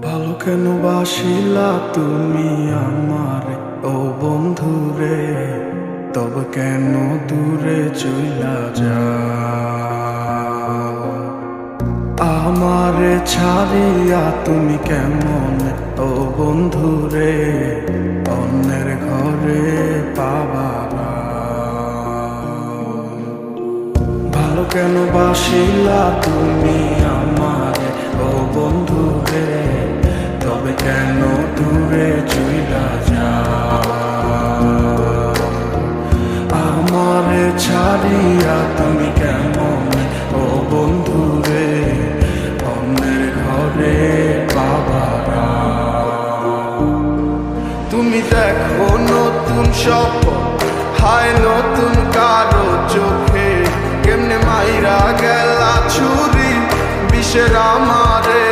ভালো কেন বাসিলা তুমি আমারে ও বন্ধুরে, তবে কেন দূরে চইলা যাও? আমারে ছাড়িয়া তুমি কেমন ও বন্ধুরে অন্যের ঘরে পাবারা? ভালো কেন বাসিলা তুমি আমারে ও বন্ধুরে, তবে কেন দূরে চইলা যাও? আমারে ছাড়িয়া তুমি কেমন ও বন্ধুরে অন্যের ঘরে পাবারা? তুমি দেখো নতুন স্বপ্ন, হায় নতুন কারো চোখে, কেমনে মাইরা গেলা ছুরি বিষের আমারে